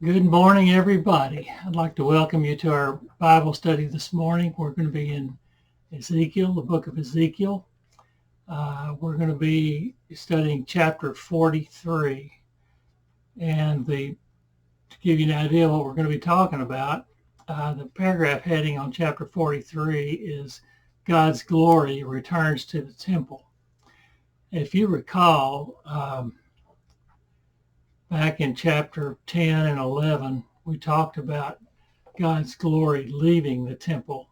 Good morning, everybody. I'd like to welcome you to our Bible study this morning. We're going to be in Ezekiel, the book of Ezekiel. We're going to be studying chapter 43. And to give you an idea of what we're going to be talking about, the paragraph heading on chapter 43 is God's glory returns to the temple. If you recall, back in chapter 10 and 11, we talked about God's glory leaving the temple.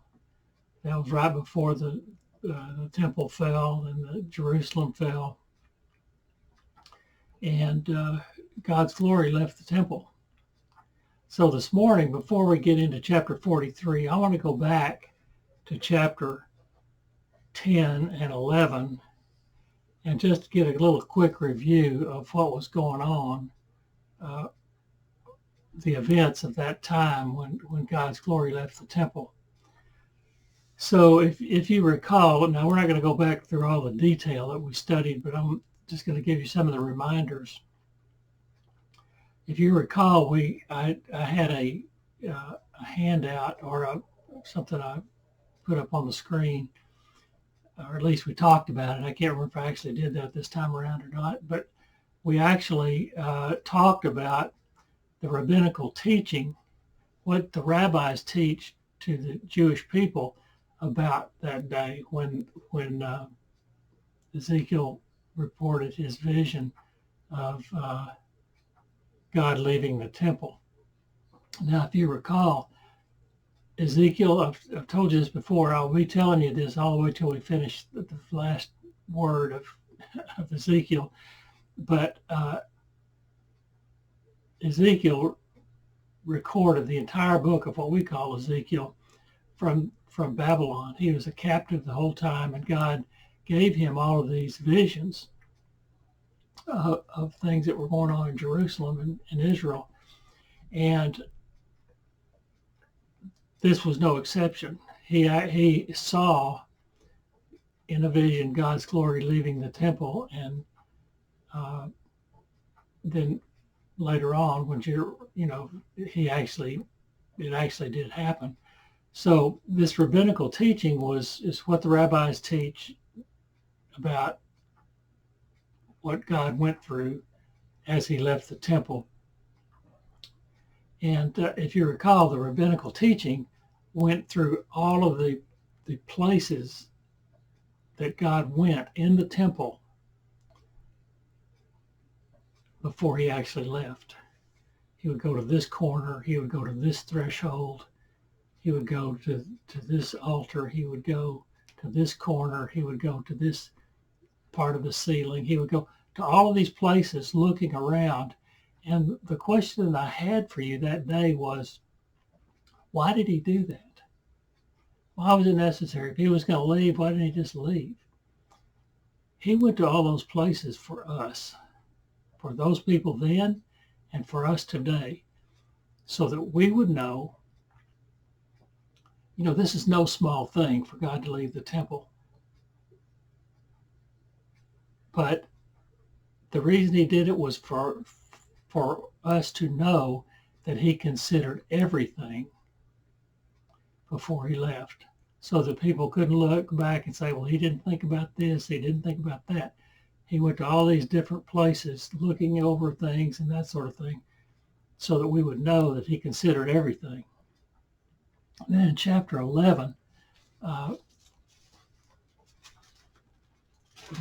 That was right before the temple fell and Jerusalem fell. And God's glory left the temple. So this morning, before we get into chapter 43, I want to go back to chapter 10 and 11 and just get a little quick review of what was going on. The events of that time when God's glory left the temple. So if you recall, now we're not going to go back through all the detail that we studied, but I'm just going to give you some of the reminders. If you recall, I had a handout or something I put up on the screen, or at least we talked about it. I can't remember if I actually did that this time around or not, but we actually talked about the rabbinical teaching, what the rabbis teach to the Jewish people about that day when Ezekiel reported his vision of God leaving the temple. Now, if you recall, Ezekiel, I've told you this before, I'll be telling you this all the way till we finish the last word of Ezekiel, but Ezekiel recorded the entire book of what we call Ezekiel from Babylon. He was a captive the whole time, and God gave him all of these visions of things that were going on in Jerusalem and Israel. And this was no exception. He saw in a vision God's glory leaving the temple, and then later on, when it actually did happen. So this rabbinical teaching is what the rabbis teach about what God went through as he left the temple. And if you recall, the rabbinical teaching went through all of the places that God went in the temple before he actually left. He would go to this corner, he would go to this threshold, he would go to this altar, he would go to this corner, he would go to this part of the ceiling, he would go to all of these places looking around. And the question that I had for you that day was, why did he do that? Why was it necessary? If he was going to leave, why didn't he just leave? He went to all those places for us, for those people then and for us today, so that we would know, this is no small thing for God to leave the temple. But the reason he did it was for us to know that he considered everything before he left, so that people couldn't look back and say, well, he didn't think about this, he didn't think about that. He went to all these different places looking over things and that sort of thing, so that we would know that he considered everything. And then in chapter 11, let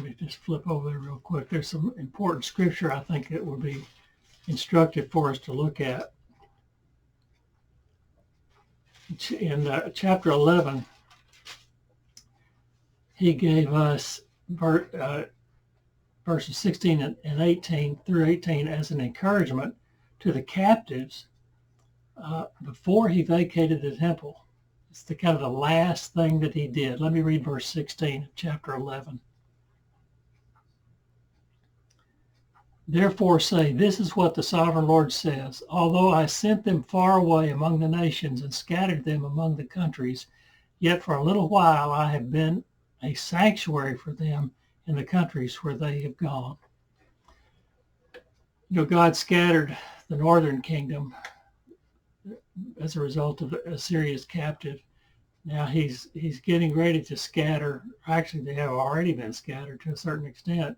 me just flip over there real quick. There's some important scripture I think that would be instructive for us to look at. In chapter 11, he gave us verses 16 and 18 through 18 as an encouragement to the captives before he vacated the temple. It's the kind of the last thing that he did. Let me read verse 16 of chapter 11. Therefore say, this is what the sovereign Lord says. Although I sent them far away among the nations and scattered them among the countries, yet for a little while I have been a sanctuary for them in the countries where they have gone. God scattered the northern kingdom as a result of Assyria's captive. Now he's getting ready to scatter. Actually, they have already been scattered to a certain extent.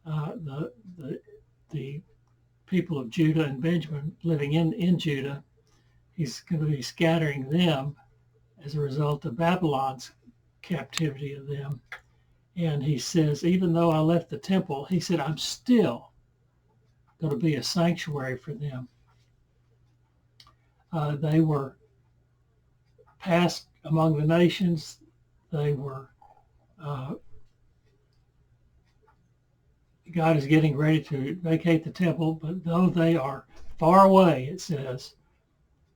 The people of Judah and Benjamin living in Judah, he's going to be scattering them as a result of Babylon's captivity of them. And he says, even though I left the temple, he said, I'm still going to be a sanctuary for them. They were passed among the nations. They were, God is getting ready to vacate the temple, but though they are far away, it says,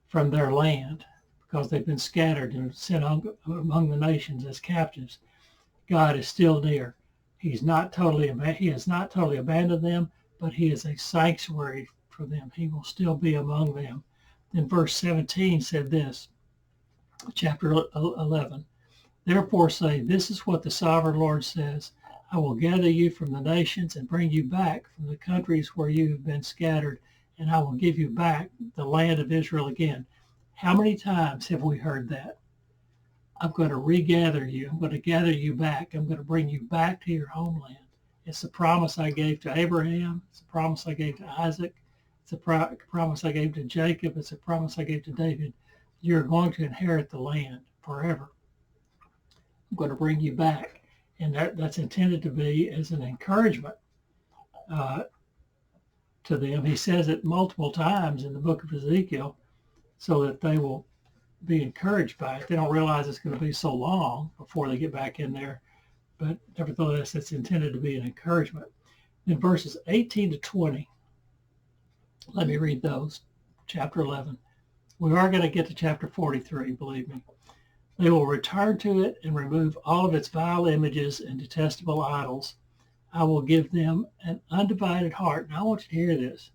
from their land, because they've been scattered and sent among the nations as captives, God is still near. He has not totally abandoned them, but he is a sanctuary for them. He will still be among them. Then verse 17 said this, chapter 11, therefore say, this is what the sovereign Lord says, I will gather you from the nations and bring you back from the countries where you have been scattered, and I will give you back the land of Israel again. How many times have we heard that? I'm going to regather you. I'm going to gather you back. I'm going to bring you back to your homeland. It's the promise I gave to Abraham. It's the promise I gave to Isaac. It's a promise I gave to Jacob. It's a promise I gave to David. You're going to inherit the land forever. I'm going to bring you back. And that's intended to be as an encouragement to them. He says it multiple times in the book of Ezekiel so that they will be encouraged by it. They don't realize it's going to be so long before they get back in there, but nevertheless, it's intended to be an encouragement. In verses 18 to 20, let me read those, chapter 11. We are going to get to chapter 43, believe me. They will return to it and remove all of its vile images and detestable idols. I will give them an undivided heart. Now I want you to hear this.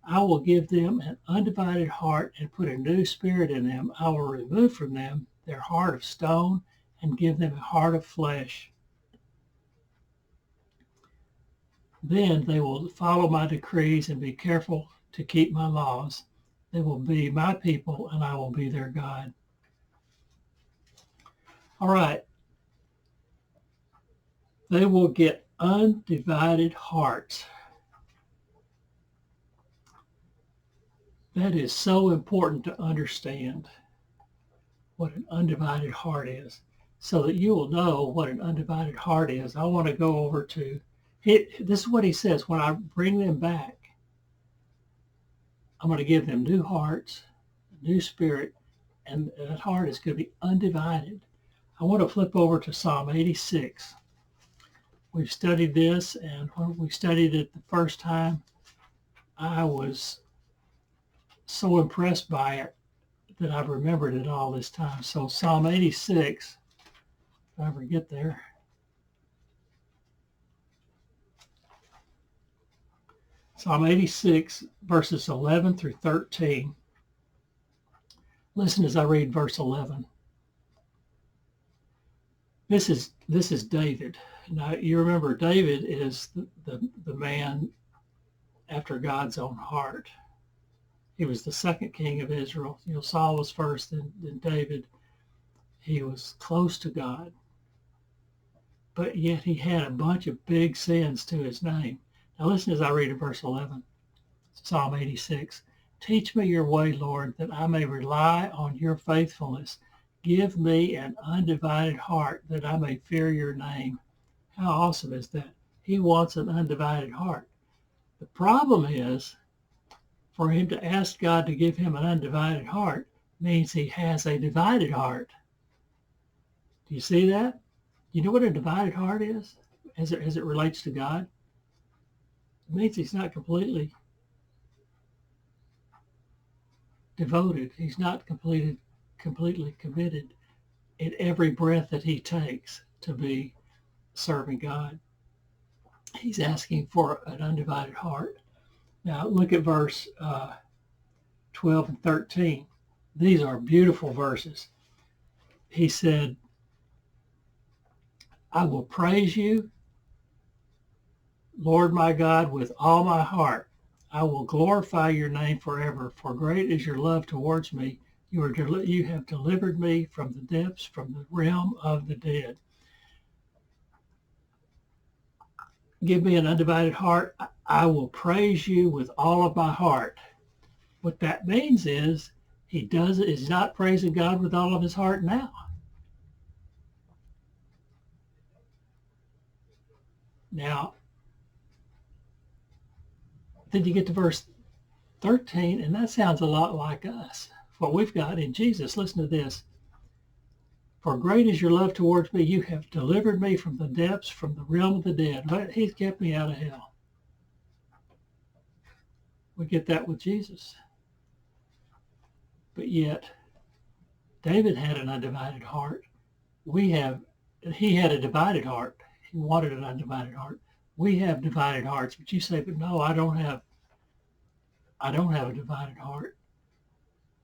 I will give them an undivided heart and put a new spirit in them. I will remove from them their heart of stone and give them a heart of flesh. Then they will follow my decrees and be careful to keep my laws. They will be my people and I will be their God. All right. They will get undivided hearts. That is so important to understand what an undivided heart is, so that you will know what an undivided heart is. I want to go over to, this is what he says, when I bring them back, I'm going to give them new hearts, a new spirit, and that heart is going to be undivided. I want to flip over to Psalm 86. We've studied this, and when we studied it the first time, I was so impressed by it that I've remembered it all this time. So Psalm 86, if I ever get there. Psalm 86, verses 11 through 13. Listen as I read verse 11. This is David. Now, you remember David is the man after God's own heart. He was the second king of Israel. You know, Saul was first, then David. He was close to God, but yet he had a bunch of big sins to his name. Now listen as I read in verse 11, Psalm 86. Teach me your way, Lord, that I may rely on your faithfulness. Give me an undivided heart that I may fear your name. How awesome is that? He wants an undivided heart. The problem is, for him to ask God to give him an undivided heart means he has a divided heart. Do you see that? You know what a divided heart is as it relates to God? It means he's not completely devoted. He's not completely committed in every breath that he takes to be serving God. He's asking for an undivided heart. Now look at verse 12 and 13. These are beautiful verses. He said, I will praise you, Lord my God, with all my heart. I will glorify your name forever, for great is your love towards me. You have delivered me from the depths, from the realm of the dead. Give me an undivided heart. I will praise you with all of my heart. What that means is he's not praising God with all of his heart now. Now, then you get to verse 13, and that sounds a lot like us. What we've got in Jesus. Listen to this. For great is your love towards me. You have delivered me from the depths, from the realm of the dead. He's kept me out of hell. We get that with Jesus. But yet, David had an undivided heart. He had a divided heart. He wanted an undivided heart. We have divided hearts. But you say, but no, I don't have a divided heart.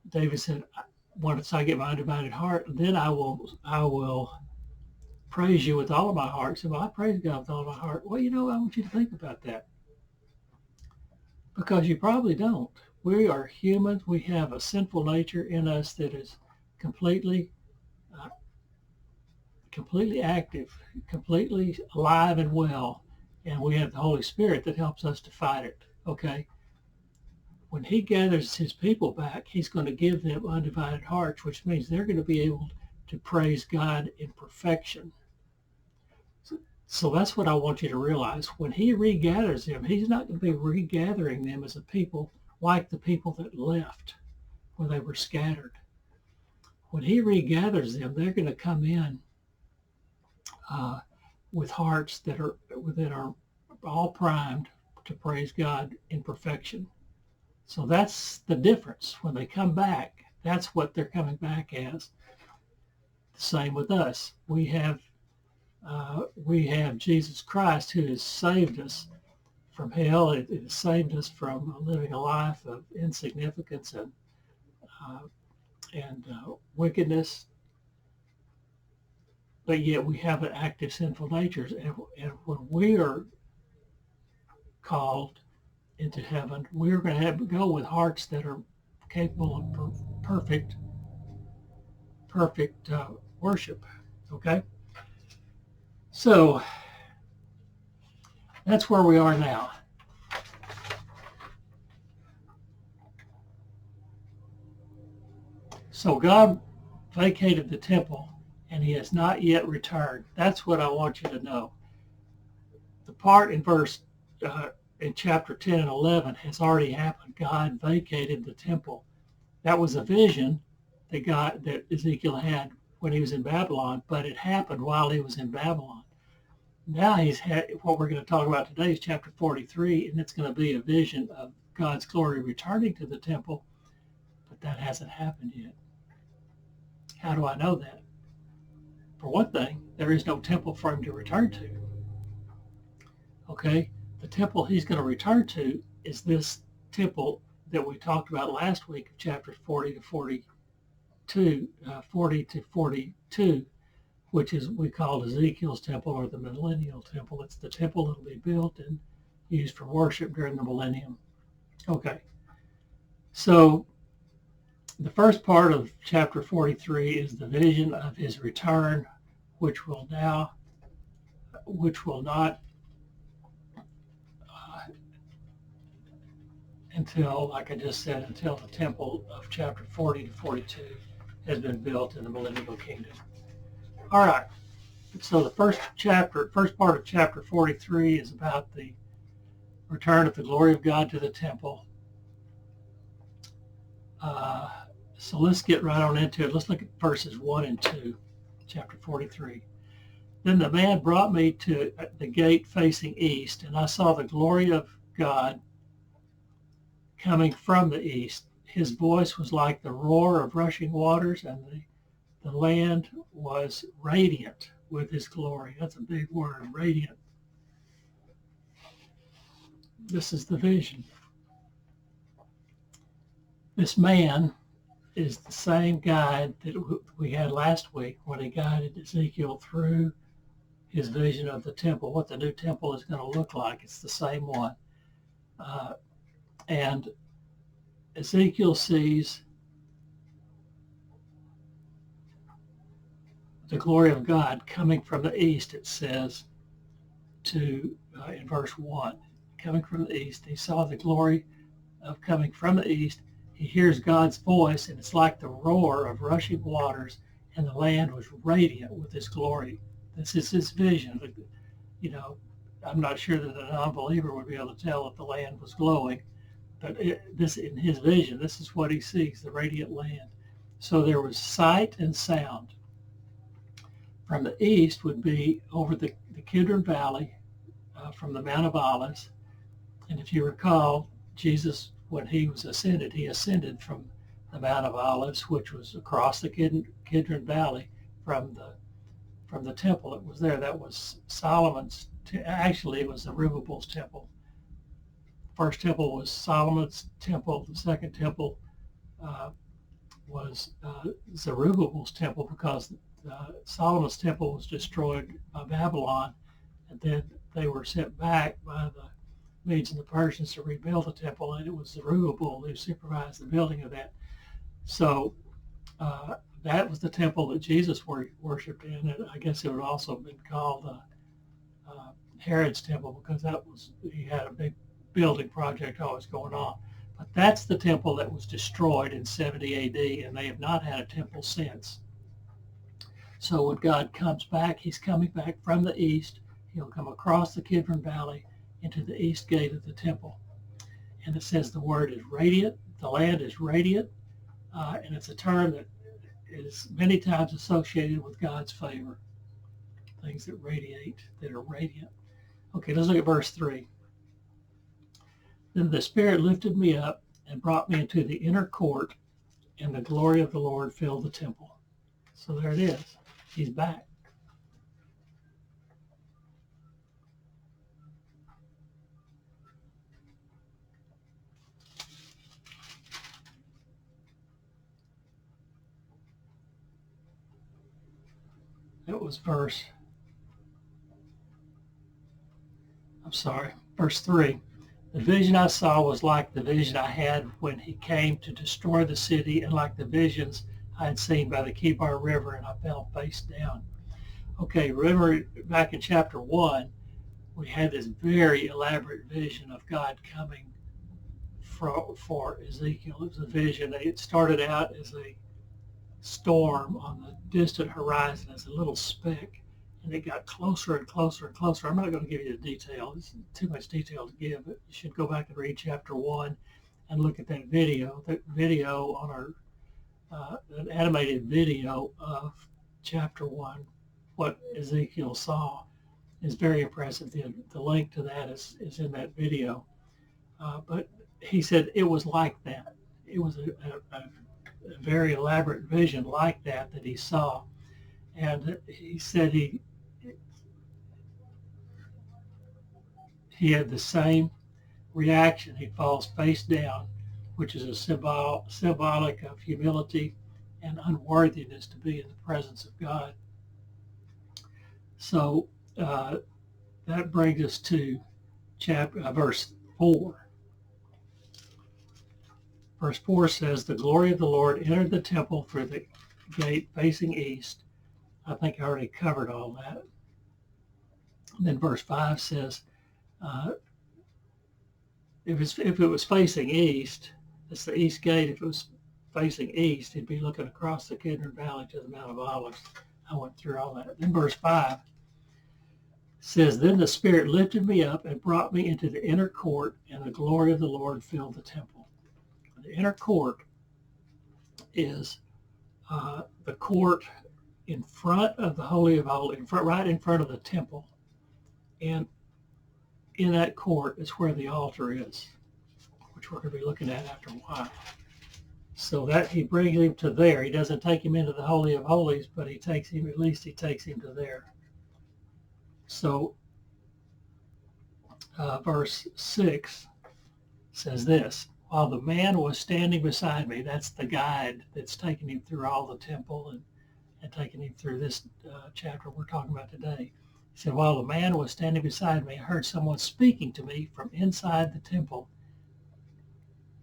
David said, once I get my undivided heart, then I will praise you with all of my heart. So, well, I praise God with all of my heart. Well, I want you to think about that. Because you probably don't. We are humans. We have a sinful nature in us that is completely active, completely alive and well. And we have the Holy Spirit that helps us to fight it. Okay? When he gathers his people back, he's going to give them undivided hearts, which means they're going to be able to praise God in perfection. So that's what I want you to realize. When he regathers them, he's not going to be regathering them as a people like the people that left, where they were scattered. When he regathers them, they're going to come in with hearts that are all primed to praise God in perfection. So that's the difference. When they come back, that's what they're coming back as. The same with us. We have Jesus Christ who has saved us from hell. It has saved us from living a life of insignificance and wickedness. But yet we have an active sinful nature. And when we are called into heaven, we're going to have to go with hearts that are capable of perfect worship. Okay? So that's where we are now. So God vacated the temple and he has not yet returned. That's what I want you to know. The part in in chapter 10 and 11 has already happened. God vacated the temple. That was a vision that Ezekiel had when he was in Babylon, but it happened while he was in Babylon. Now what we're going to talk about today is chapter 43, and it's going to be a vision of God's glory returning to the temple, but that hasn't happened yet. How do I know that? For one thing, there is no temple for him to return to. Okay? The temple he's going to return to is this temple that we talked about last week, chapters 40 to 42, which is we call Ezekiel's temple or the Millennial temple. It's the temple that will be built and used for worship during the millennium. Okay. So the first part of chapter 43 is the vision of his return, which will not until, like I just said, until the temple of chapter 40 to 42 has been built in the millennial kingdom. All right. So the first part of chapter 43 is about the return of the glory of God to the temple. So let's get right on into it. Let's look at verses 1 and 2, chapter 43. Then the man brought me to the gate facing east, and I saw the glory of God coming from the east. His voice was like the roar of rushing waters, and the land was radiant with his glory. That's a big word, radiant. This is the vision. This man is the same guide that we had last week when he guided Ezekiel through his vision of the temple, what the new temple is going to look like. It's the same one. And Ezekiel sees the glory of God coming from the east, it says, in verse 1. Coming from the east. He saw the glory of coming from the east. He hears God's voice, and it's like the roar of rushing waters, and the land was radiant with his glory. This is his vision. You know, I'm not sure that a non-believer would be able to tell if the land was glowing, but this in his vision, this is what he sees, the radiant land. So there was sight and sound. From the east would be over the Kidron Valley, from the Mount of Olives. And if you recall, Jesus, when he was ascended, he ascended from the Mount of Olives, which was across the Kidron Valley from the temple that was there. That was Solomon's. Actually, it was Zerubbabel's temple. First temple was Solomon's temple. The second temple was Zerubbabel's temple, because Solomon's temple was destroyed by Babylon, and then they were sent back by the Medes and the Persians to rebuild the temple, and it was Zerubbabel who supervised the building of that. So that was the temple that Jesus worshipped in. And I guess it would also have been called Herod's temple, because he had a big building project always going on. But that's the temple that was destroyed in 70 AD, and they have not had a temple since. So when God comes back, he's coming back from the east. He'll come across the Kidron Valley into the east gate of the temple. And it says the word is radiant. The land is radiant. And it's a term that is many times associated with God's favor. Things that radiate, that are radiant. Okay, let's look at verse 3. Then the Spirit lifted me up and brought me into the inner court, and the glory of the Lord filled the temple. So there it is. He's back. It was verse 3. The vision I saw was like the vision I had when he came to destroy the city, and like the visions I had seen by the Kibar River, and I fell face down. Okay, remember back in chapter 1, we had this very elaborate vision of God coming for Ezekiel. It was a vision. It started out as a storm on the distant horizon, as a little speck, and it got closer and closer and closer. I'm not going to give you the detail. It's too much detail to give, but you should go back and read chapter 1 and look at that video. That video on our an animated video of chapter 1, what Ezekiel saw, is very impressive. The link to that is in that video. But he said it was like that. It was a very elaborate vision like that he saw. And he said he had the same reaction. He falls face down, which is a symbolic of humility and unworthiness to be in the presence of God. So that brings us to verse 4. Verse 4 says, the glory of the Lord entered the temple through the gate facing east. I think I already covered all that. And then verse 5 says, if it was facing east, it's the east gate. If it was facing east, he'd be looking across the Kidron Valley to the Mount of Olives. I went through all that. Then verse 5 says, then the Spirit lifted me up and brought me into the inner court, and the glory of the Lord filled the temple. The inner court is the court in front of the Holy of Holies, right in front of the temple. And in that court is where the altar is, which we're going to be looking at after a while. So that he brings him to there. He doesn't take him into the Holy of Holies, but he takes him to there. So verse 6 says this, while the man was standing beside me, that's the guide that's taking him through all the temple and taking him through this chapter we're talking about today. He said, while the man was standing beside me, I heard someone speaking to me from inside the temple.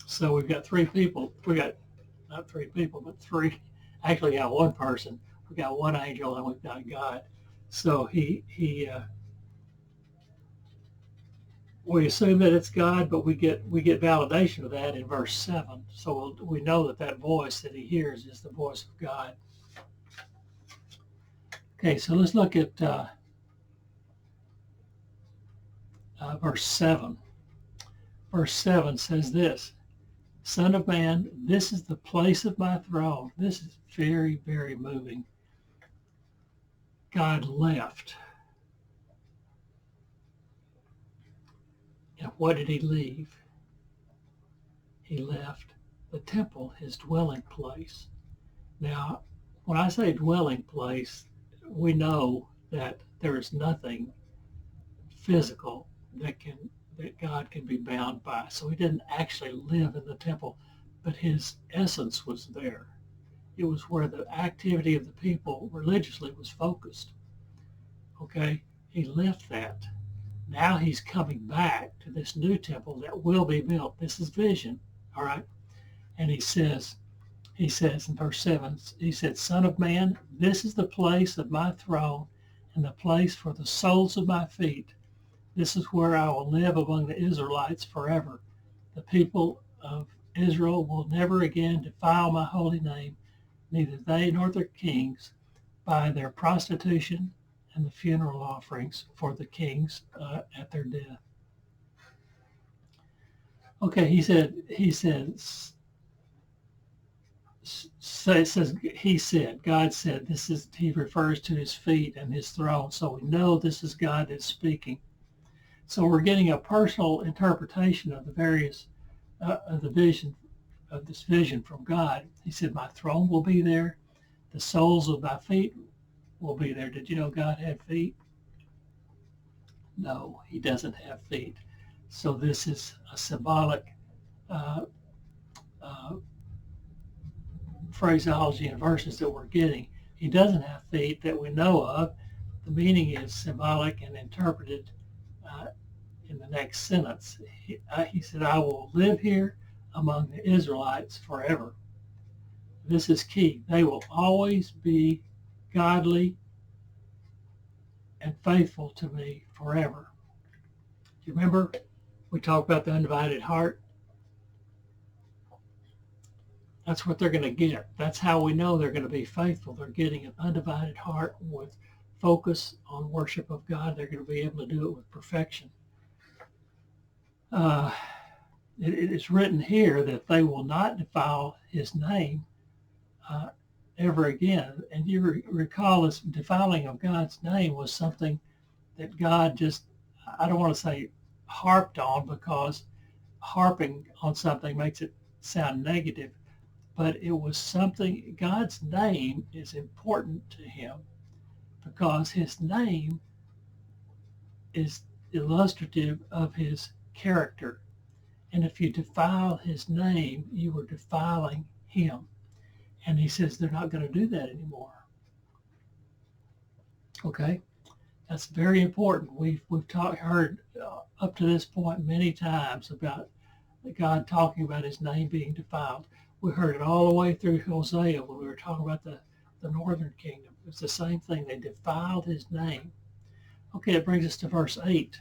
So we've got three people. We got not three people, but three. Actually, got one person. We got one angel, and we've got God. So we assume that it's God, but we get validation of that in verse 7. So we know that that voice that he hears is the voice of God. Okay, so let's look at verse 7. Verse 7 says this, Son of man, this is the place of my throne. This is very, very moving. God left. And what did he leave? He left the temple, his dwelling place. Now, when I say dwelling place, we know that there is nothing physical that God can be bound by. So he didn't actually live in the temple, but his essence was there. It was where the activity of the people religiously was focused. Okay, he left that. Now he's coming back to this new temple that will be built. This is vision, all right? And he says in verse 7, he said, Son of man, this is the place of my throne and the place for the soles of my feet. This is where I will live among the Israelites forever. The people of Israel will never again defile my holy name, neither they nor their kings, by their prostitution and the funeral offerings for the kings at their death. Okay, he said, God said, this is, he refers to his feet and his throne. So we know this is God that's speaking. So we're getting a personal interpretation of the various, of the vision, of this vision from God. He said, my throne will be there. The soles of my feet will be there. Did you know God had feet? No, he doesn't have feet. So this is a symbolic phraseology and verses that we're getting. He doesn't have feet that we know of. The meaning is symbolic and interpreted in the next sentence. He said, I will live here among the Israelites forever. This is key. They will always be godly and faithful to me forever. Do you remember we talked about the undivided heart? That's what they're going to get. That's how we know they're going to be faithful. They're getting an undivided heart with focus on worship of God. They're going to be able to do it with perfection. It is written here that they will not defile his name ever again. And you recall this defiling of God's name was something that God just, I don't want to say harped on, because harping on something makes it sound negative, but it was something, God's name is important to him because his name is illustrative of his character. And if you defile his name, you are defiling him. And he says they're not going to do that anymore. Okay, that's very important. We've heard up to this point many times about God talking about his name being defiled. We heard it all the way through Hosea when we were talking about the northern kingdom. It's the same thing. They defiled his name. Okay, it brings us to verse 8.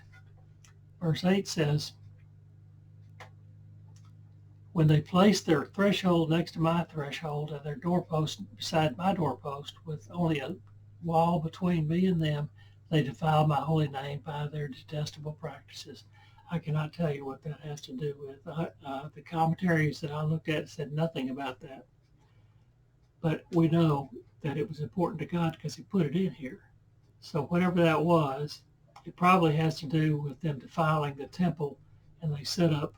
Verse 8 says, when they placed their threshold next to my threshold and their doorpost beside my doorpost with only a wall between me and them, they defiled my holy name by their detestable practices. I cannot tell you what that has to do with. The commentaries that I looked at said nothing about that. But we know that it was important to God because he put it in here. So whatever that was, it probably has to do with them defiling the temple, and they set up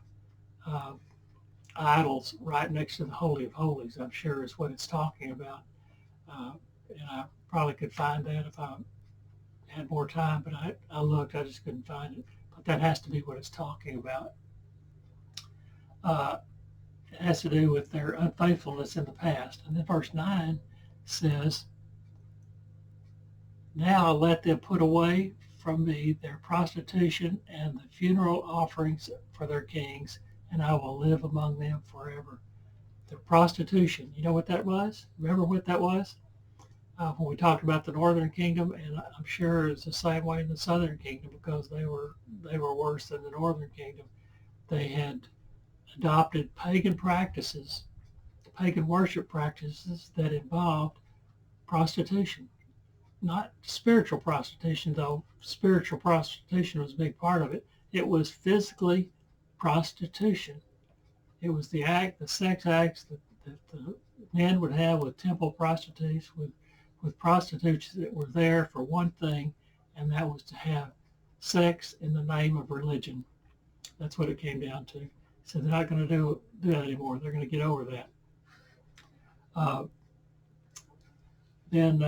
idols right next to the Holy of Holies, I'm sure is what it's talking about. And I probably could find that if I had more time, but I looked, I just couldn't find it. But that has to be what it's talking about. It has to do with their unfaithfulness in the past. And then verse 9 says, now let them put away from me their prostitution and the funeral offerings for their kings and I will live among them forever. The prostitution, you know what that was? Remember what that was? When we talked about the northern kingdom, and I'm sure it's the same way in the southern kingdom, because they were worse than the northern kingdom. They had adopted pagan practices, pagan worship practices that involved prostitution. Not spiritual prostitution, though spiritual prostitution was a big part of it. It was physically prostitution. It was the sex acts that the men would have with temple prostitutes, with prostitutes that were there for one thing, and that was to have sex in the name of religion. That's what it came down to. So they're not going to do that anymore. They're going to get over that. Then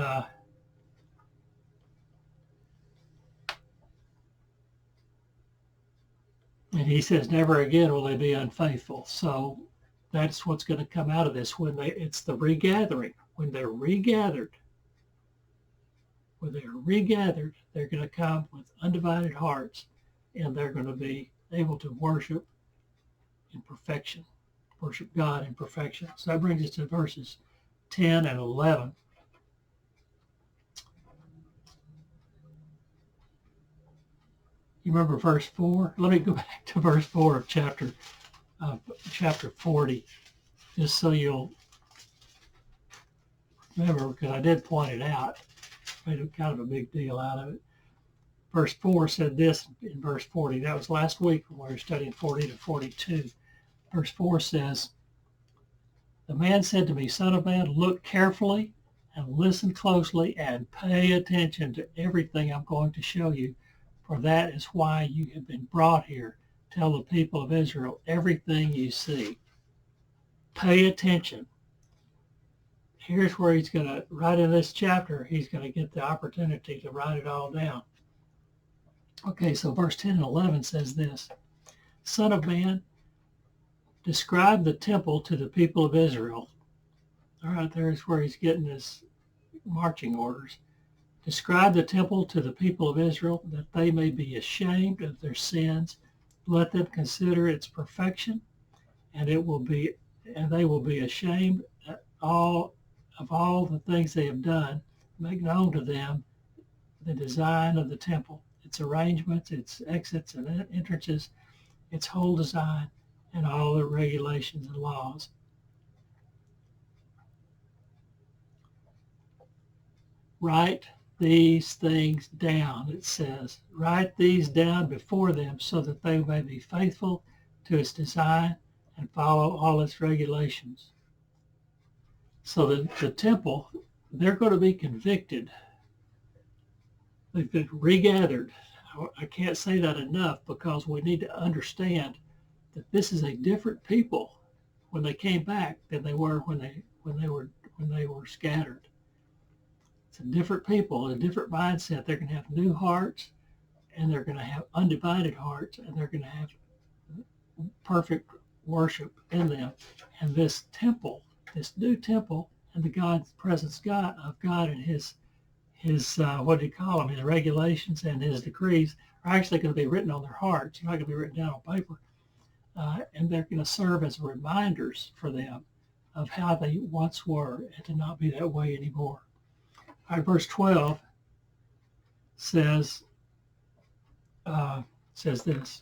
and he says, never again will they be unfaithful. So that's what's going to come out of this it's the regathering. When they're regathered, they're going to come with undivided hearts, and they're going to be able to worship in perfection, worship God in perfection. So that brings us to verses 10 and 11. You remember verse 4? Let me go back to verse 4 of chapter 40, just so you'll remember, because I did point it out. Made kind of a big deal out of it. Verse 4 said this in verse 40. That was last week when we were studying 40 to 42. Verse 4 says, the man said to me, Son of man, look carefully and listen closely and pay attention to everything I'm going to show you, for that is why you have been brought here. Tell the people of Israel everything you see. Pay attention. Here's where he's going to, right in this chapter, he's going to get the opportunity to write it all down. Okay, so verse 10 and 11 says this, Son of man, describe the temple to the people of Israel. All right, there's where he's getting his marching orders. Describe the temple to the people of Israel, that they may be ashamed of their sins. Let them consider its perfection, and they will be ashamed of all the things they have done. Make known to them the design of the temple, its arrangements, its exits and entrances, its whole design, and all the regulations and laws. Write these things down, it says. Write these down before them so that they may be faithful to its design and follow all its regulations. So the temple, they're going to be convicted. They've been regathered. I can't say that enough, because we need to understand that this is a different people when they came back than they were when they were scattered. It's a different people, a different mindset. They're going to have new hearts, and they're going to have undivided hearts, and they're going to have perfect worship in them. And this temple, this new temple, and the God's presence of God and his what do you call them? His regulations and his decrees are actually going to be written on their hearts. They're not going to be written down on paper. And they're going to serve as reminders for them of how they once were, and to not be that way anymore. All right, verse 12 says this.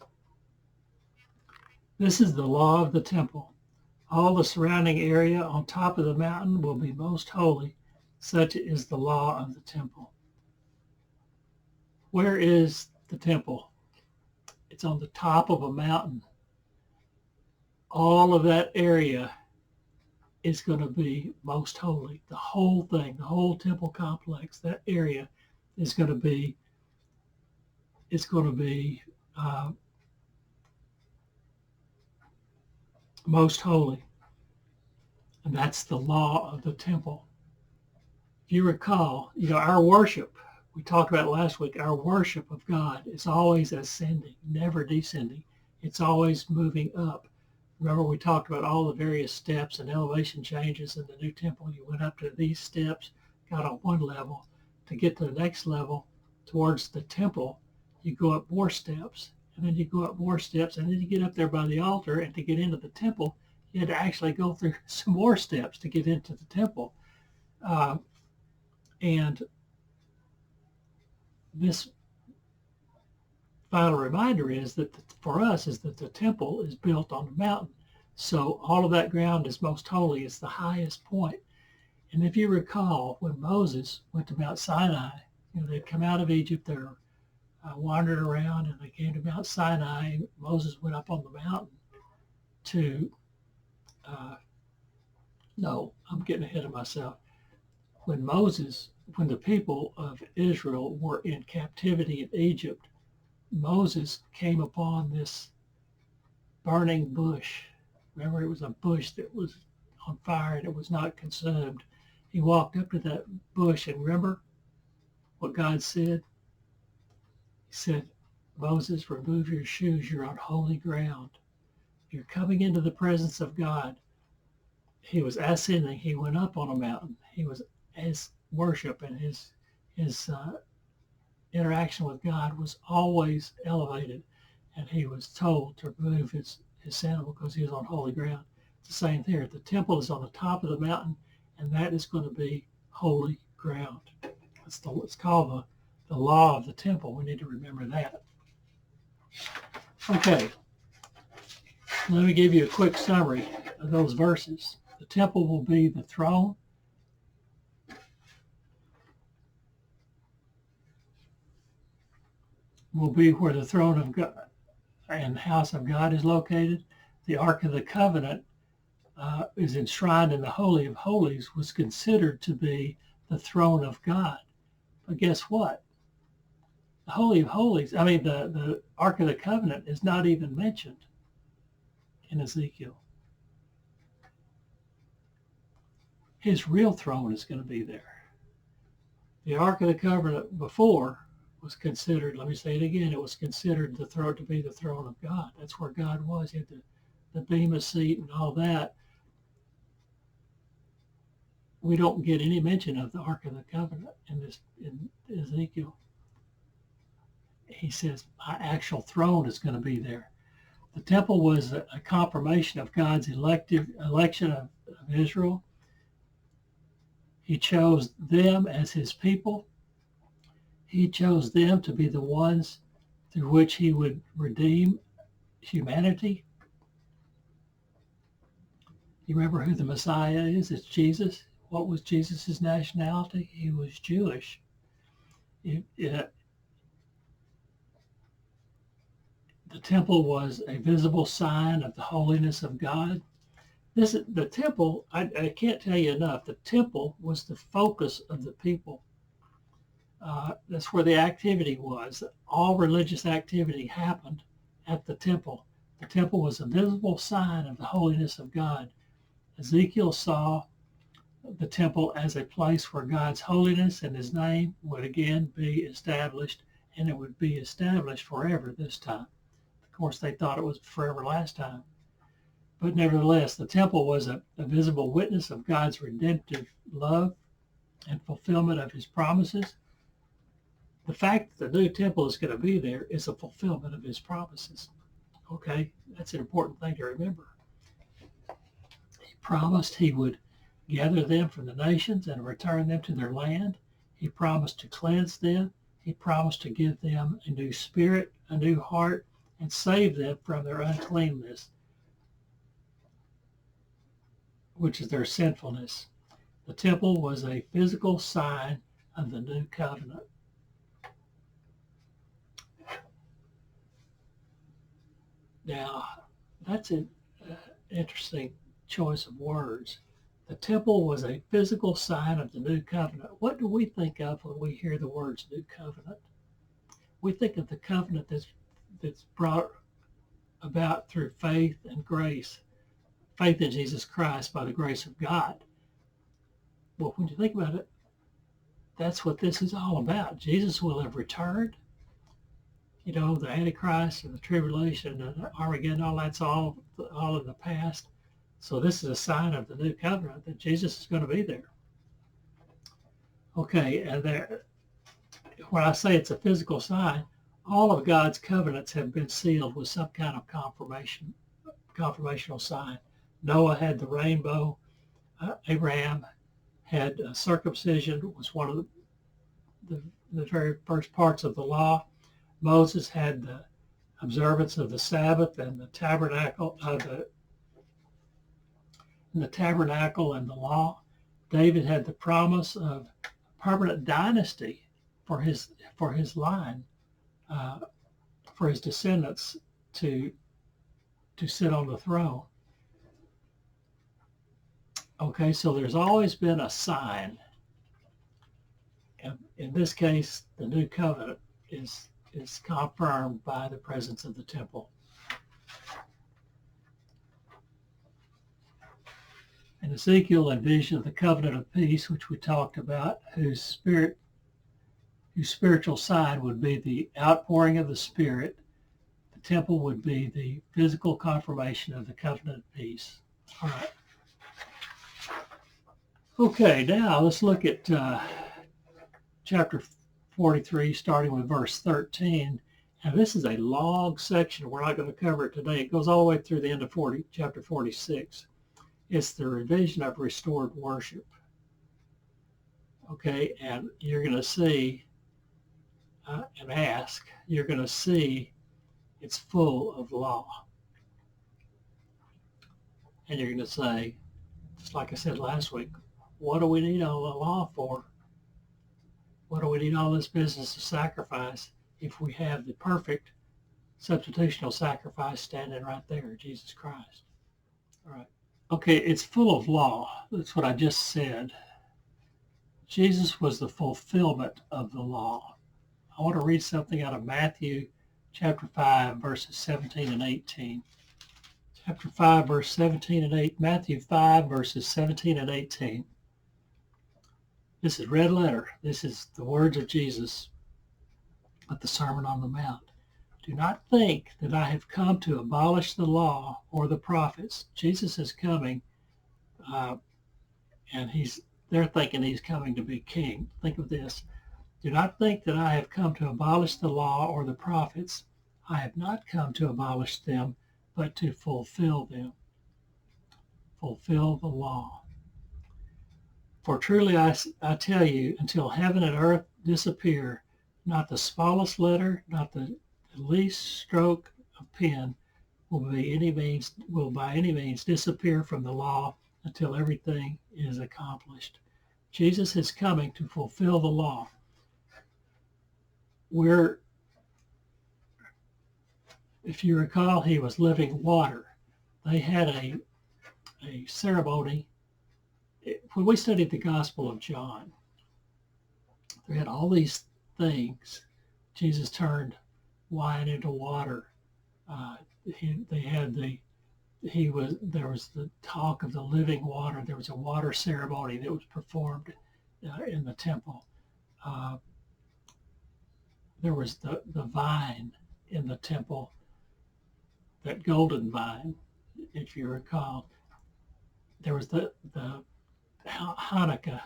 This is the law of the temple. All the surrounding area on top of the mountain will be most holy. Such is the law of the temple. Where is the temple? It's on the top of a mountain. All of that area is going to be most holy. The whole thing, the whole temple complex, that area is going to be, most holy. And that's the law of the temple. If you recall, our worship, we talked about last week, our worship of God is always ascending, never descending. It's always moving up. Remember, we talked about all the various steps and elevation changes in the new temple. You went up to these steps, got on one level. To get to the next level towards the temple, you go up more steps, and then you go up more steps, and then you get up there by the altar, and to get into the temple, you had to actually go through some more steps to get into the temple. And this final reminder is that for us is that the temple is built on a mountain. So all of that ground is most holy. It's the highest point. And if you recall, when Moses went to Mount Sinai, they'd come out of Egypt, they were wandered around, and they came to Mount Sinai. Moses went up on the mountain to, no, I'm getting ahead of myself. When the people of Israel were in captivity in Egypt, Moses came upon this burning bush. Remember, it was a bush that was on fire and it was not consumed. He walked up to that bush, and remember what God said? He said, Moses, remove your shoes. You're on holy ground. You're coming into the presence of God. He was ascending. He went up on a mountain. His worship and his interaction with God was always elevated, and he was told to remove his sandal because he was on holy ground. It's the same here. The temple is on the top of the mountain, and that is going to be holy ground. It's called the law of the temple. We need to remember that. Okay, let me give you a quick summary of those verses. The temple will be the throne. Will be where the throne of God and house of God is located. The Ark of the Covenant is enshrined in the Holy of Holies, was considered to be the throne of God. But guess what? The Holy of Holies, the Ark of the Covenant is not even mentioned in Ezekiel. His real throne is going to be there. The Ark of the Covenant before was considered, let me say it again, it was considered the throne to be the throne of God. That's where God was. He had the bema seat and all that. We don't get any mention of the Ark of the Covenant in Ezekiel. He says, my actual throne is going to be there. The temple was a confirmation of God's election of Israel. He chose them as his people. He chose them to be the ones through which he would redeem humanity. You remember who the Messiah is? It's Jesus. What was Jesus' nationality? He was Jewish. The temple was a visible sign of the holiness of God. The temple, I can't tell you enough, the temple was the focus of the people. That's where the activity was. All religious activity happened at the temple. The temple was a visible sign of the holiness of God. Ezekiel saw the temple as a place where God's holiness and his name would again be established, and it would be established forever this time. Of course, they thought it was forever last time. But nevertheless, the temple was a visible witness of God's redemptive love and fulfillment of his promises. The fact that the new temple is going to be there is a fulfillment of his promises. Okay, that's an important thing to remember. He promised he would gather them from the nations and return them to their land. He promised to cleanse them. He promised to give them a new spirit, a new heart, and save them from their uncleanness, which is their sinfulness. The temple was a physical sign of the new covenant. Now, that's an interesting choice of words. The temple was a physical sign of the new covenant. What do we think of when we hear the words new covenant? We think of the covenant that's brought about through faith and grace, faith in Jesus Christ by the grace of God. Well, when you think about it, that's what this is all about. Jesus will have returned. You know, the Antichrist and the tribulation and Armageddon, all that's all in the past. So this is a sign of the new covenant that Jesus is going to be there. Okay, and when I say it's a physical sign, all of God's covenants have been sealed with some kind of confirmational sign. Noah had the rainbow. Abraham had circumcision, was one of the very first parts of the law. Moses had the observance of the Sabbath and the tabernacle and the law. David had the promise of permanent dynasty for his line, for his descendants to sit on the throne. Okay, so there's always been a sign. And in this case, the new covenant is confirmed by the presence of the temple. And Ezekiel envisioned the covenant of peace, which we talked about, whose spiritual sign would be the outpouring of the Spirit. The temple would be the physical confirmation of the covenant of peace. All right. Okay, now let's look at chapter 43, starting with verse 13. And this is a long section. We're not going to cover it today. It goes all the way through the end of chapter 46. It's the revision of restored worship. Okay, and you're going to see and ask, you're going to see it's full of law. And you're going to say, just like I said last week, what do we need all the law for? What do we need all this business of sacrifice if we have the perfect substitutional sacrifice standing right there, Jesus Christ? All right. Okay, it's full of law. That's what I just said. Jesus was the fulfillment of the law. I want to read something out of Matthew chapter 5, verses 17 and 18. Chapter 5, verse 17 and 8. Matthew 5, verses 17 and 18. This is red letter. This is the words of Jesus at the Sermon on the Mount. Do not think that I have come to abolish the law or the prophets. Jesus is coming, and they're thinking he's coming to be king. Think of this. Do not think that I have come to abolish the law or the prophets. I have not come to abolish them, but to fulfill them. Fulfill the law. For truly I tell you, until heaven and earth disappear, not the smallest letter, not the least stroke of pen will by any means disappear from the law until everything is accomplished. Jesus is coming to fulfill the law. If you recall, he was living water. They had a ceremony. When we studied the Gospel of John, they had all these things. Jesus turned wine into water. There was the talk of the living water. There was a water ceremony that was performed in the temple. There was the vine in the temple, that golden vine, if you recall. There was the Hanukkah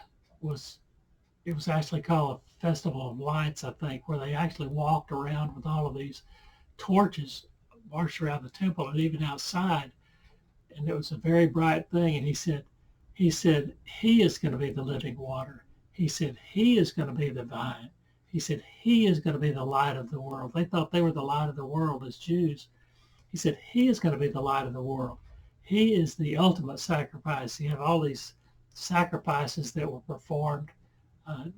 it was actually called a Festival of Lights, I think, where they actually walked around with all of these torches, marched around the temple and even outside. And it was a very bright thing. And he said, he is going to be the living water. He said, he is going to be the vine. He said, he is going to be the light of the world. They thought they were the light of the world as Jews. He said, he is going to be the light of the world. He is the ultimate sacrifice. You have all these sacrifices that were performed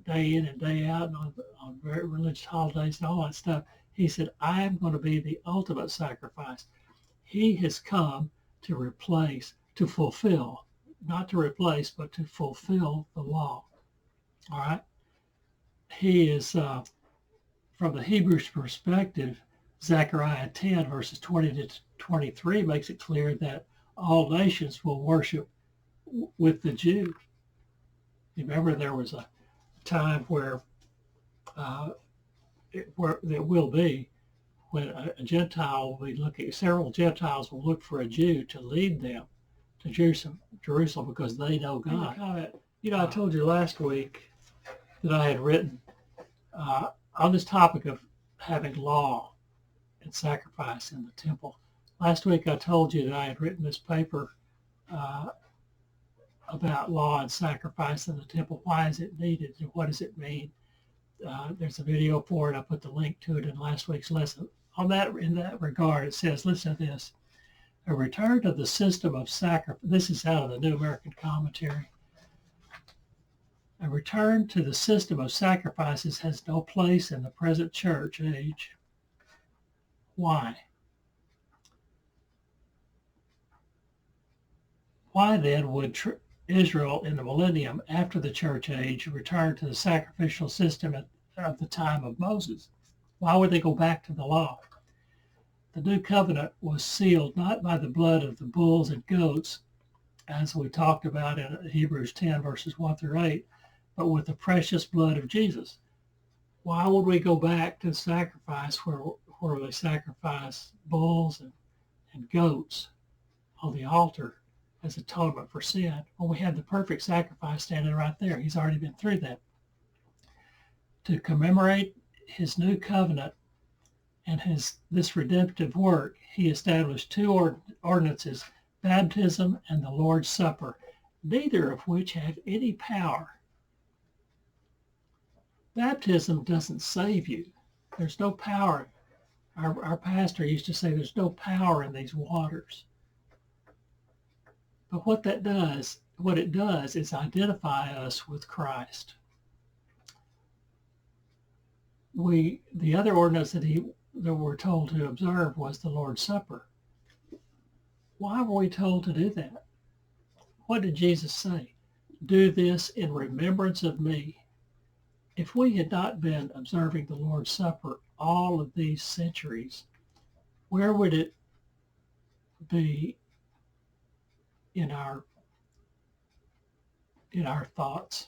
day in and day out and on very religious holidays and all that stuff. He said, I am going to be the ultimate sacrifice. He has come to fulfill, not to replace, but to fulfill the law. All right? He is, from the Hebrews perspective, Zechariah 10, verses 20 to 23 makes it clear that all nations will worship with the Jew. Remember, there was a time where there will be when a Gentile will be looking, several Gentiles will look for a Jew to lead them to Jerusalem because they know God. I told you last week that I had written on this topic of having law and sacrifice in the temple. Last week I told you that I had written this paper about law and sacrifice in the temple. Why is it needed and what does it mean? There's a video for it. I put the link to it in last week's lesson. In that regard, it says, listen to this. A return to the system of sacrifice. This is out of the New American Commentary. A return to the system of sacrifices has no place in the present church age. Why? Why then would Israel in the millennium after the church age return to the sacrificial system of the time of Moses? Why would they go back to the law? The new covenant was sealed not by the blood of the bulls and goats, as we talked about in Hebrews 10 verses 1 through 8, but with the precious blood of Jesus. Why would we go back to sacrifice where they sacrifice bulls and goats on the altar as atonement for sin? Well, we have the perfect sacrifice standing right there. He's already been through that. To commemorate his new covenant and this redemptive work, he established two ordinances, baptism and the Lord's Supper, neither of which have any power. Baptism doesn't save you. There's no power. Our pastor used to say there's no power in these waters. But what it does is identify us with Christ. The other ordinance that we're told to observe was the Lord's Supper. Why were we told to do that? What did Jesus say? Do this in remembrance of me. If we had not been observing the Lord's Supper all of these centuries, where would it be in our thoughts?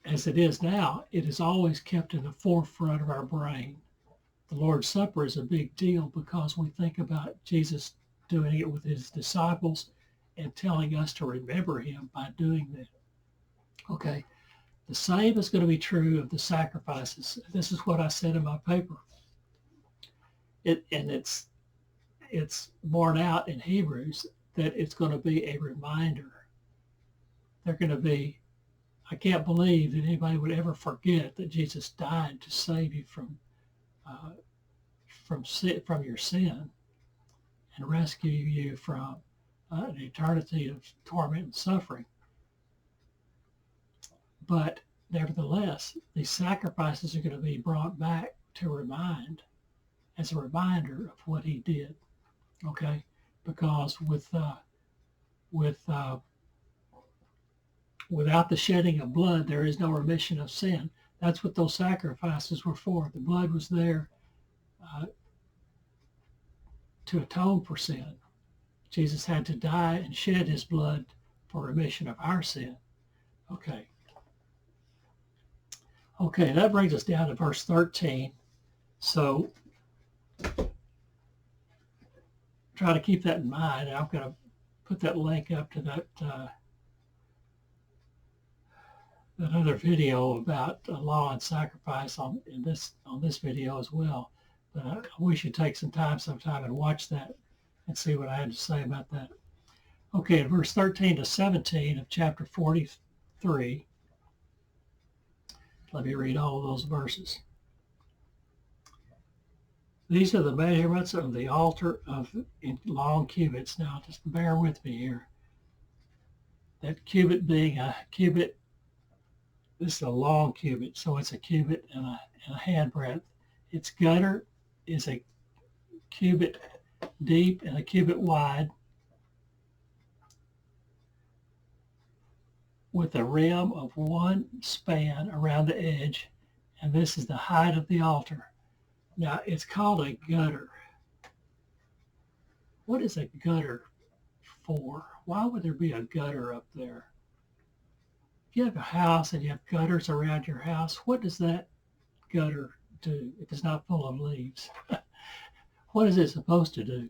As it is now, it is always kept in the forefront of our brain. The Lord's Supper is a big deal because we think about Jesus doing it with his disciples and telling us to remember him by doing that. Okay, the same is going to be true of the sacrifices. This is what I said in my paper. It's borne out in Hebrews that it's going to be a reminder. They're going to be, I can't believe that anybody would ever forget that Jesus died to save you from your sin and rescue you from an eternity of torment and suffering. But nevertheless, these sacrifices are going to be brought back as a reminder of what he did. Okay, because without the shedding of blood, there is no remission of sin. That's what those sacrifices were for. The blood was there to atone for sin. Jesus had to die and shed his blood for remission of our sin. Okay, that brings us down to verse 13. So try to keep that in mind. I'm going to put that link up to that other video about law and sacrifice on this video as well. But I wish you'd take some time sometime and watch that and see what I had to say about that. Okay, in verse 13 to 17 of chapter 43, let me read all of those verses. These are the measurements of the altar in long cubits. Now, just bear with me here. That cubit being a cubit, this is a long cubit, so it's a cubit and a hand breadth. Its gutter is a cubit deep and a cubit wide, with a rim of one span around the edge, and this is the height of the altar. Now, it's called a gutter. What is a gutter for? Why would there be a gutter up there? If you have a house and you have gutters around your house, what does that gutter do if it's not full of leaves? What is it supposed to do?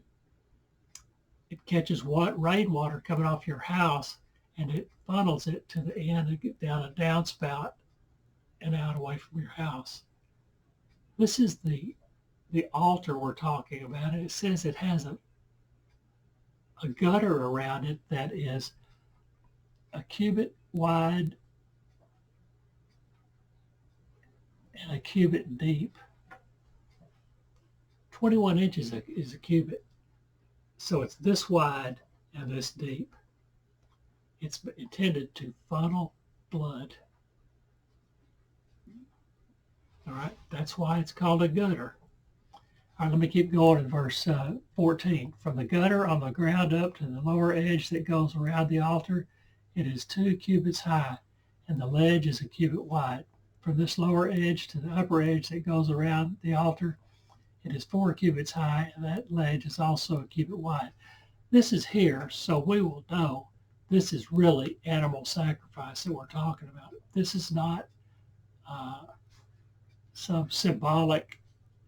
It catches rainwater coming off your house and it funnels it to the end and get down a downspout and out away from your house. This is the altar we're talking about. And it says it has a gutter around it that is a cubit wide and a cubit deep. 21 inches is a cubit. So it's this wide and this deep. It's intended to funnel blood. All right, that's why it's called a gutter. All right, let me keep going in verse 14. From the gutter on the ground up to the lower edge that goes around the altar, it is 2 cubits high, and the ledge is a cubit wide. From this lower edge to the upper edge that goes around the altar, it is 4 cubits high, and that ledge is also a cubit wide. This is here, so we will know this is really animal sacrifice that we're talking about. This is not some symbolic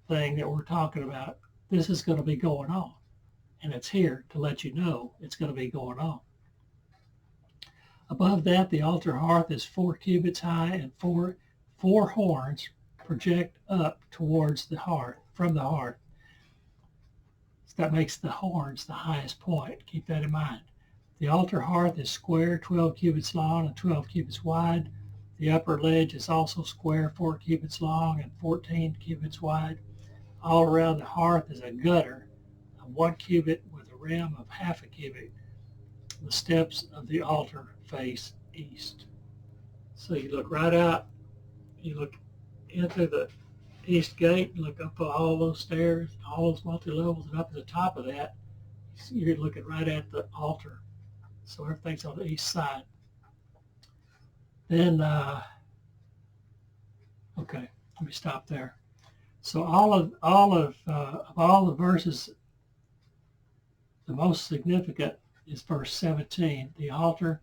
thing that we're talking about. This is going to be going on, and it's here to let you know it's going to be going on. Above that, the altar hearth is 4 cubits high, and four horns project up towards the hearth, from the hearth. So that makes the horns the highest point. Keep that in mind. The altar hearth is square, 12 cubits long and 12 cubits wide. The upper ledge is also square, 4 cubits long and 14 cubits wide. All around the hearth is a gutter of 1 cubit with a rim of half a cubit. The steps of the altar face east. So you look right out, you look into the east gate, look up all those stairs, all those multi-levels, and up at the top of that, you're looking right at the altar. So everything's on the east side. Then, okay, let me stop there. So all of the verses, the most significant is verse 17. The altar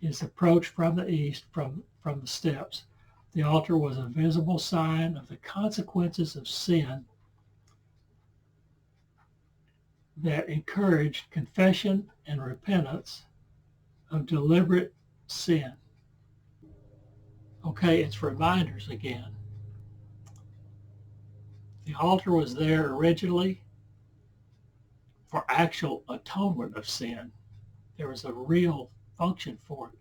is approached from the east, from the steps. The altar was a visible sign of the consequences of sin that encouraged confession and repentance of deliberate sin. Okay, it's reminders again. The altar was there originally for actual atonement of sin. There was a real function for it.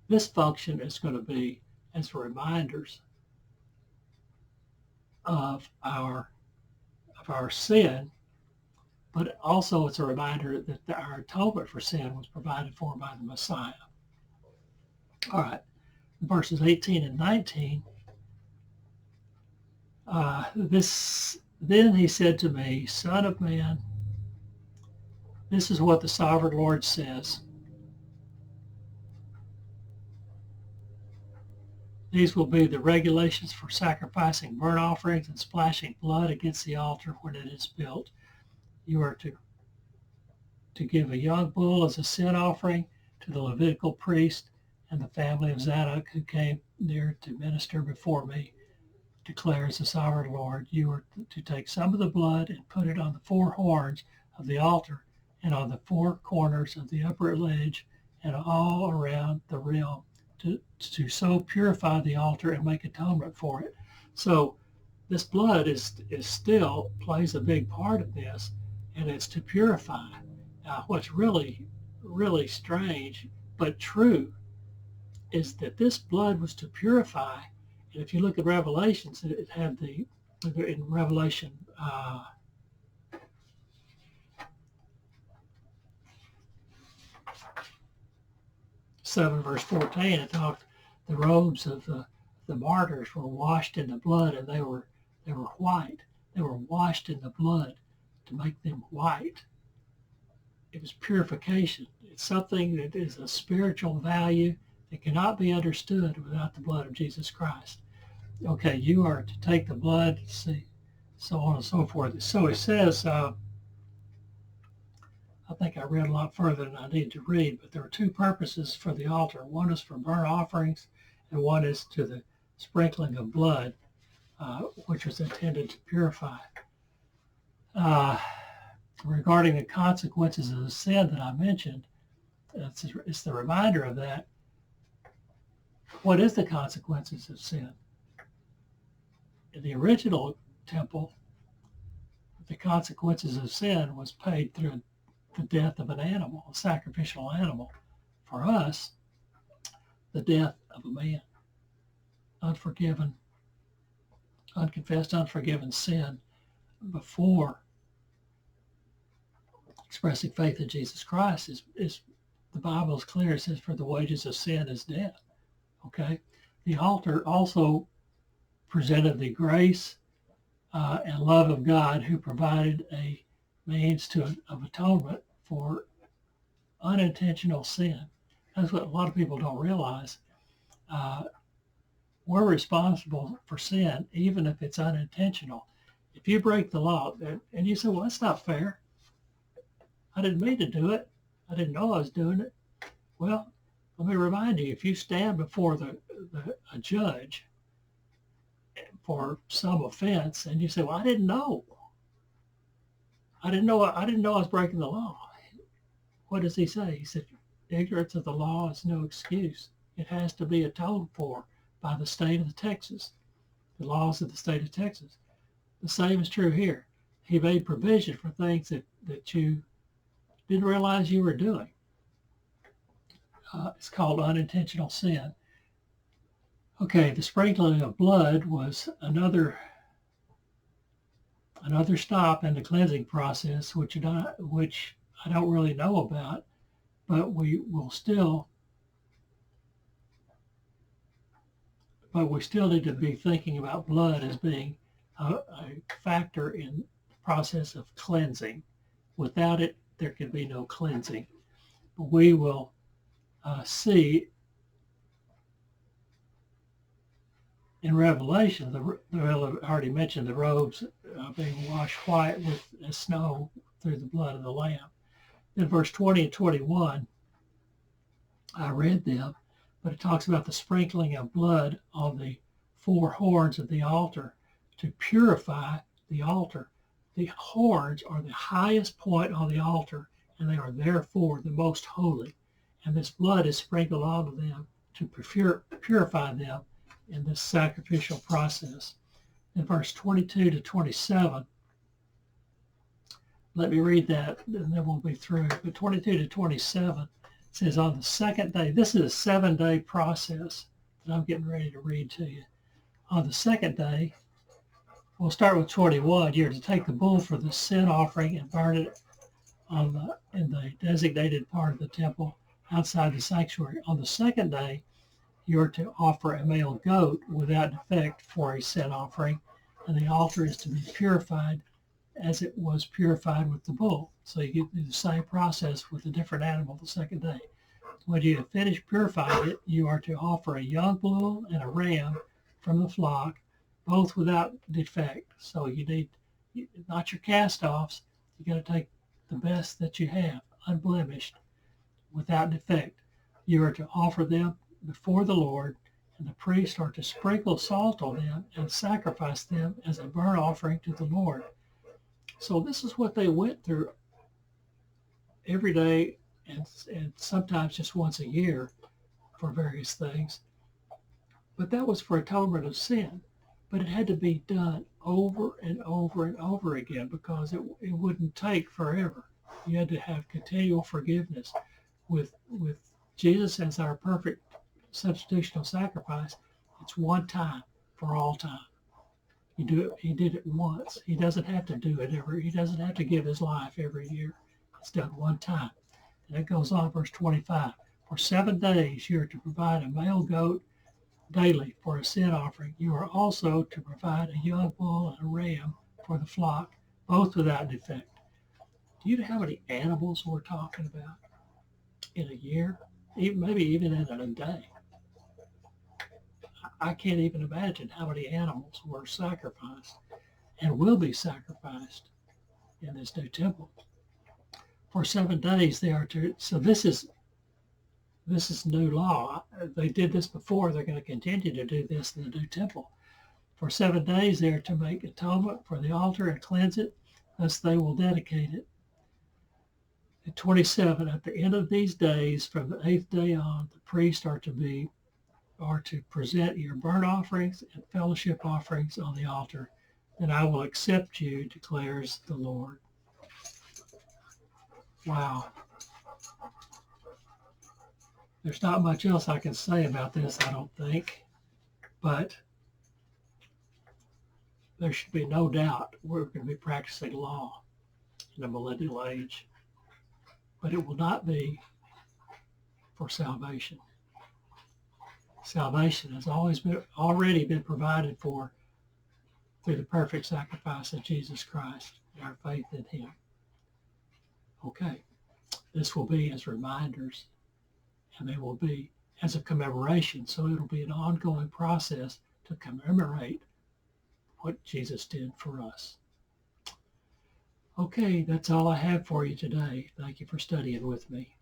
This function is going to be as reminders of our sin, but also it's a reminder that our atonement for sin was provided for by the Messiah. All right, verses 18 and 19. Then he said to me, Son of man, this is what the sovereign Lord says. These will be the regulations for sacrificing burnt offerings and splashing blood against the altar when it is built. You are to give a young bull as a sin offering to the Levitical priest and the family of Zadok who came near to minister before me, declares the sovereign Lord. You are to take some of the blood and put it on the 4 horns of the altar and on the 4 corners of the upper ledge and all around the rim to so purify the altar and make atonement for it. So this blood is still plays a big part of this, and it's to purify. Now, what's really, really strange but true is that this blood was to purify. And if you look at Revelations, it had in Revelation 7 verse 14, it talked the robes of the martyrs were washed in the blood, and they were white. They were washed in the blood to make them white. It was purification. It's something that is a spiritual value that cannot be understood without the blood of Jesus Christ. Okay, you are to take the blood, see, so on and so forth. So it says, I think I read a lot further than I need to read, but there are 2 purposes for the altar. One is for burnt offerings, and one is to the sprinkling of blood, which was intended to purify. Regarding the consequences of the sin that I mentioned, it's the reminder of that. What is the consequences of sin? In the original temple, the consequences of sin was paid through the death of an animal, a sacrificial animal. For us, the death of a man, unforgiven, unconfessed, unforgiven sin before expressing faith in Jesus Christ is the Bible is clear. It says, for the wages of sin is death. Okay? The altar also presented the grace and love of God, who provided a means of atonement for unintentional sin. That's what a lot of people don't realize. We're responsible for sin, even if it's unintentional. If you break the law, and you say, well, that's not fair. I didn't mean to do it. I didn't know I was doing it. Well, let me remind you, if you stand before a judge for some offense and you say, well, I didn't know. I didn't know I was breaking the law. What does he say? He said, ignorance of the law is no excuse. It has to be atoned for by the state of Texas, the laws of the state of Texas. The same is true here. He made provision for things that you didn't realize you were doing. It's called unintentional sin. Okay, the sprinkling of blood was another stop in the cleansing process, which I don't really know about, but we still need to be thinking about blood as being a factor in the process of cleansing. Without it, there can be no cleansing. But we will see in Revelation, I already mentioned the robes being washed white as snow through the blood of the Lamb. In verse 20 and 21, I read them, but it talks about the sprinkling of blood on the four horns of the altar to purify the altar. The horns are the highest point on the altar, and they are therefore the most holy. And this blood is sprinkled onto them to purify them in this sacrificial process. In verse 22 to 27, let me read that, and then we'll be through. But 22 to 27 says, on the second day, this is a 7-day process that I'm getting ready to read to you. On the second day, we'll start with 21. You're to take the bull for the sin offering and burn it in the designated part of the temple outside the sanctuary. On the second day, you're to offer a male goat without defect for a sin offering, and the altar is to be purified as it was purified with the bull. So you do the same process with a different animal the second day. When you have finished purifying it, you are to offer a young bull and a ram from the flock, both without defect. So you need not your cast-offs. You got to take the best that you have, unblemished, without defect. You are to offer them before the Lord, and the priests are to sprinkle salt on them and sacrifice them as a burnt offering to the Lord. So this is what they went through every day, and sometimes just once a year for various things. But that was for atonement of sin. But it had to be done over and over and over again, because it wouldn't take forever. You had to have continual forgiveness. With Jesus as our perfect substitutional sacrifice, it's one time for all time. He did it once. He doesn't have to do it he doesn't have to give his life every year. It's done one time. And it goes on, verse 25. For 7 days you are to provide a male goat daily for a sin offering. You are also to provide a young bull and a ram for the flock, both without defect. Do you know how many animals we're talking about in a year? Maybe even in a day. I can't even imagine how many animals were sacrificed and will be sacrificed in this new temple. For 7 days they are to, so this is new law. They did this before. They're going to continue to do this in the new temple. For 7 days they are to make atonement for the altar and cleanse it, thus they will dedicate it. At 27, at the end of these days, from the 8th day on, the priests are to be are to present your burnt offerings and fellowship offerings on the altar, then I will accept you, declares the Lord. Wow. There's not much else I can say about this, I don't think, but there should be no doubt we're going to be practicing law in the millennial age, but it will not be for salvation. Salvation has already been provided for through the perfect sacrifice of Jesus Christ and our faith in him. Okay, this will be as reminders, and they will be as a commemoration, so it'll be an ongoing process to commemorate what Jesus did for us. Okay, that's all I have for you today. Thank you for studying with me.